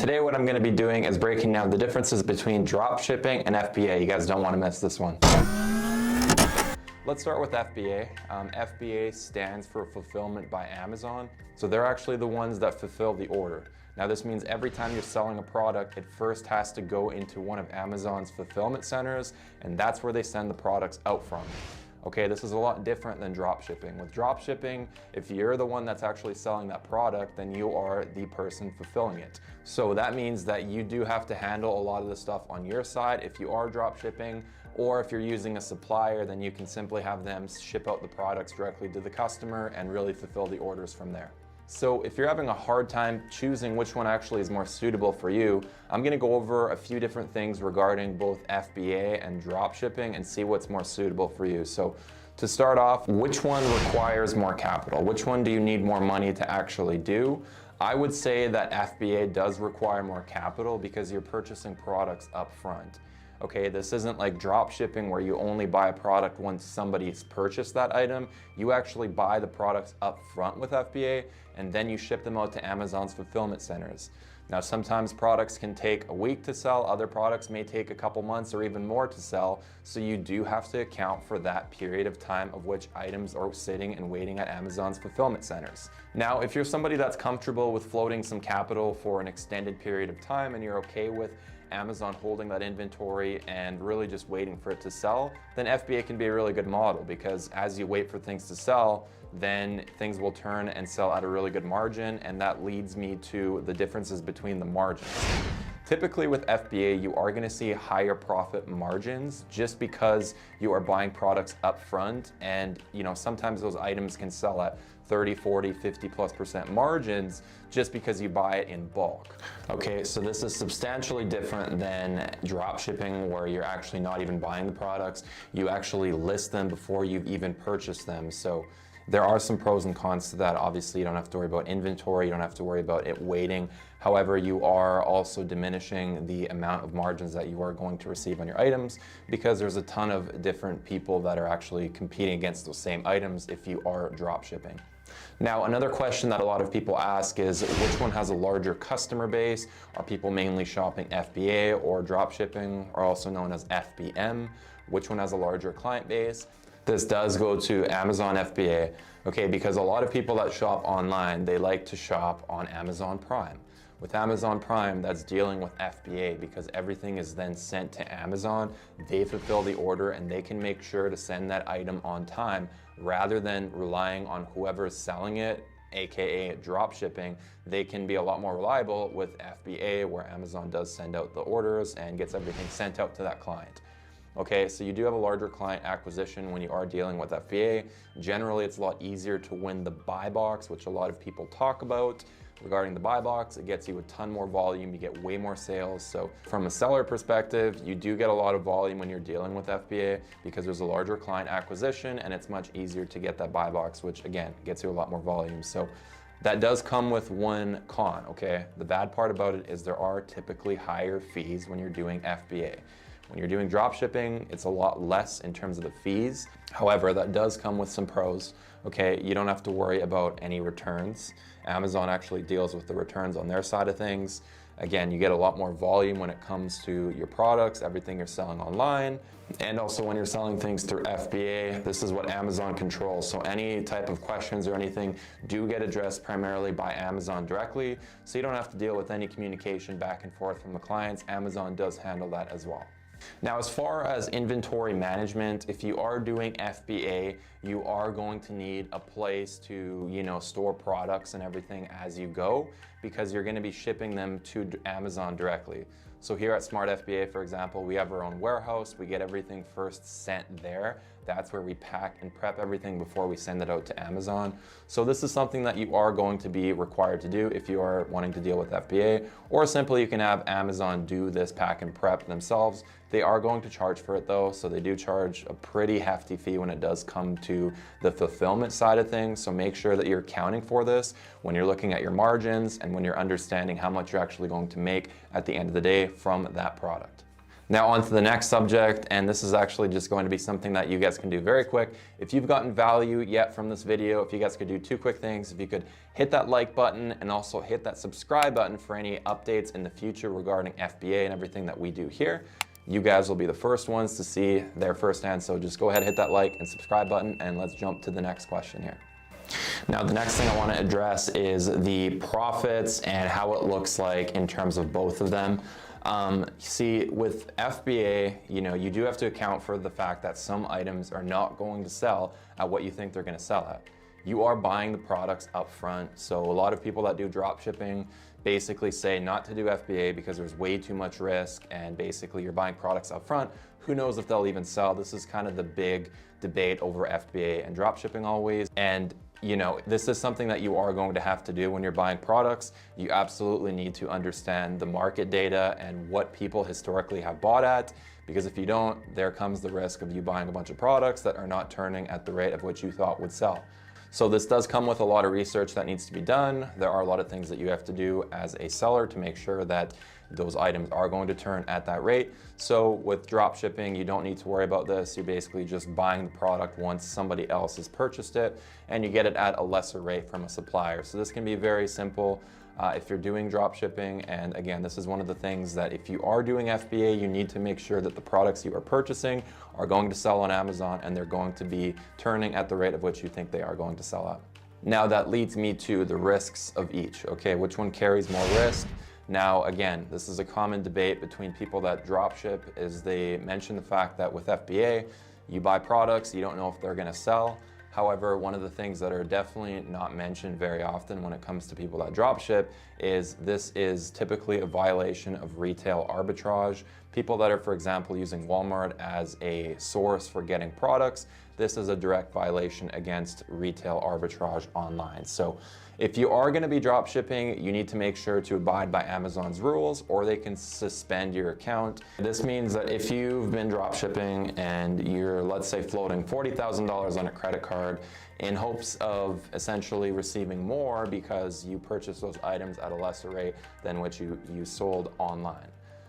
today what I'm going to be doing is breaking down the differences between dropshipping and FBA. You guys don't want to miss this one. Let's start with FBA. FBA stands for Fulfillment by Amazon. So they're actually the ones that fulfill the order. Now this means every time you're selling a product, it first has to go into one of Amazon's fulfillment centers, and that's where they send the products out from. Okay, this is a lot different than dropshipping. With dropshipping, if you're the one that's actually selling that product, then you are the person fulfilling it. So that means that you do have to handle a lot of the stuff on your side if you are dropshipping, or if you're using a supplier, then you can simply have them ship out the products directly to the customer and really fulfill the orders from there. So if you're having a hard time choosing which one actually is more suitable for you, I'm going to go over a few different things regarding both FBA and dropshipping and see what's more suitable for you. So to start off, which one requires more capital? Which one do you need more money to actually do? I would say that FBA does require more capital because you're purchasing products up front. Okay, this isn't like drop shipping where you only buy a product once somebody's purchased that item. You actually buy the products up front with FBA and then you ship them out to Amazon's fulfillment centers. Now sometimes products can take a week to sell, other products may take a couple months or even more to sell, so you do have to account for that period of time of which items are sitting and waiting at Amazon's fulfillment centers. Now if you're somebody that's comfortable with floating some capital for an extended period of time and you're okay with Amazon holding that inventory and really just waiting for it to sell, then FBA can be a really good model because as you wait for things to sell, then things will turn and sell at a really good margin, and that leads me to the differences between the margins. Typically with FBA, you are going to see higher profit margins just because you are buying products up front, and sometimes those items can sell at 30, 40, 50+% margins just because you buy it in bulk. Okay, so this is substantially different than drop shipping where you're actually not even buying the products. You actually list them before you've even purchased them. So there are some pros and cons to that. Obviously, you don't have to worry about inventory, you don't have to worry about it waiting. However, you are also diminishing the amount of margins that you are going to receive on your items because there's a ton of different people that are actually competing against those same items if you are drop shipping. Now, another question that a lot of people ask is which one has a larger customer base? Are people mainly shopping FBA or drop shipping, or also known as FBM? Which one has a larger client base? This does go to Amazon FBA, okay, because a lot of people that shop online, they like to shop on Amazon Prime. With Amazon Prime, that's dealing with FBA because everything is then sent to Amazon. They fulfill the order and they can make sure to send that item on time rather than relying on whoever is selling it, aka drop shipping. They can be a lot more reliable with FBA where Amazon does send out the orders and gets everything sent out to that client. Okay, so you do have a larger client acquisition when you are dealing with FBA. Generally, it's a lot easier to win the buy box, which a lot of people talk about. Regarding the buy box, it gets you a ton more volume, you get way more sales. So from a seller perspective, you do get a lot of volume when you're dealing with FBA because there's a larger client acquisition and it's much easier to get that buy box, which again, gets you a lot more volume. So that does come with one con, okay? The bad part about it is there are typically higher fees when you're doing FBA. When you're doing drop shipping, it's a lot less in terms of the fees. However, that does come with some pros. Okay, you don't have to worry about any returns. Amazon actually deals with the returns on their side of things. Again, you get a lot more volume when it comes to your products, everything you're selling online. And also when you're selling things through FBA, this is what Amazon controls. So any type of questions or anything do get addressed primarily by Amazon directly. So you don't have to deal with any communication back and forth from the clients. Amazon does handle that as well. Now, as far as inventory management, if you are doing FBA, you are going to need a place to, store products and everything as you go because you're going to be shipping them to Amazon directly. So here at Smart FBA, for example, we have our own warehouse. We get everything first sent there. That's where we pack and prep everything before we send it out to Amazon. So this is something that you are going to be required to do if you are wanting to deal with FBA, or simply you can have Amazon do this pack and prep themselves. They are going to charge for it though, so they do charge a pretty hefty fee when it does come to the fulfillment side of things. So make sure that you're accounting for this when you're looking at your margins and when you're understanding how much you're actually going to make at the end of the day from that product. Now on to the next subject, and this is actually just going to be something that you guys can do very quick. If you've gotten value yet from this video, if you guys could do two quick things, if you could hit that like button and also hit that subscribe button for any updates in the future regarding FBA and everything that we do here. You guys will be the first ones to see there firsthand, so just go ahead, hit that like and subscribe button, and let's jump to the next question here. Now, the next thing I want to address is the profits and how it looks like in terms of both of them. See, with FBA, you do have to account for the fact that some items are not going to sell at what you think they're going to sell at. You are buying the products up front, so a lot of people that do drop shipping basically say not to do FBA because there's way too much risk, and basically you're buying products up front. Who knows if they'll even sell? This is kind of the big debate over FBA and drop shipping always. And this is something that you are going to have to do when you're buying products. You absolutely need to understand the market data and what people historically have bought at, because if you don't, there comes the risk of you buying a bunch of products that are not turning at the rate of which you thought would sell. So this does come with a lot of research that needs to be done. There are a lot of things that you have to do as a seller to make sure that those items are going to turn at that rate. So with drop shipping, you don't need to worry about this. You're basically just buying the product once somebody else has purchased it, and you get it at a lesser rate from a supplier. So this can be very simple if you're doing drop shipping. And again, this is one of the things that if you are doing FBA, you need to make sure that the products you are purchasing are going to sell on Amazon and they're going to be turning at the rate of which you think they are going to sell at. Now that leads me to the risks of each. Okay, which one carries more risk? Now, again, this is a common debate between people that dropship, is they mention the fact that with FBA, you buy products, you don't know if they're gonna sell. However, one of the things that are definitely not mentioned very often when it comes to people that dropship is this is typically a violation of retail arbitrage. People that are, for example, using Walmart as a source for getting products, this is a direct violation against retail arbitrage online. So if you are going to be drop shipping, you need to make sure to abide by Amazon's rules, or they can suspend your account. This means that if you've been drop shipping and you're, let's say, floating $40,000 on a credit card in hopes of essentially receiving more because you purchased those items at a lesser rate than what you sold online.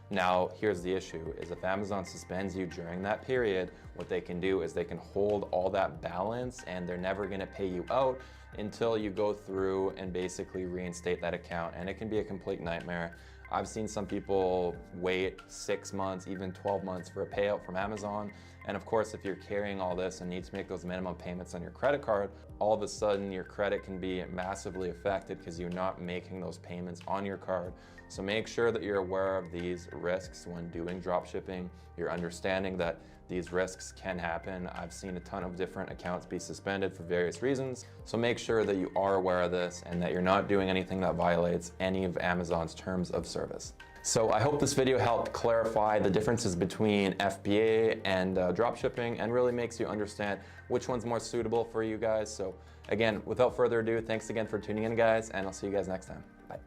Now, here's the issue, is if Amazon suspends you during that period, what they can do is they can hold all that balance and they're never gonna pay you out until you go through and basically reinstate that account. And it can be a complete nightmare. I've seen some people wait 6 months, even 12 months for a payout from Amazon. And of course, if you're carrying all this and need to make those minimum payments on your credit card, all of a sudden your credit can be massively affected because you're not making those payments on your card. So make sure that you're aware of these risks when doing drop shipping. You're understanding that these risks can happen. I've seen a ton of different accounts be suspended for various reasons. So make sure that you are aware of this and that you're not doing anything that violates any of Amazon's terms of service. So I hope this video helped clarify the differences between FBA and dropshipping, and really makes you understand which one's more suitable for you guys. So again, without further ado, thanks again for tuning in, guys, and I'll see you guys next time. Bye.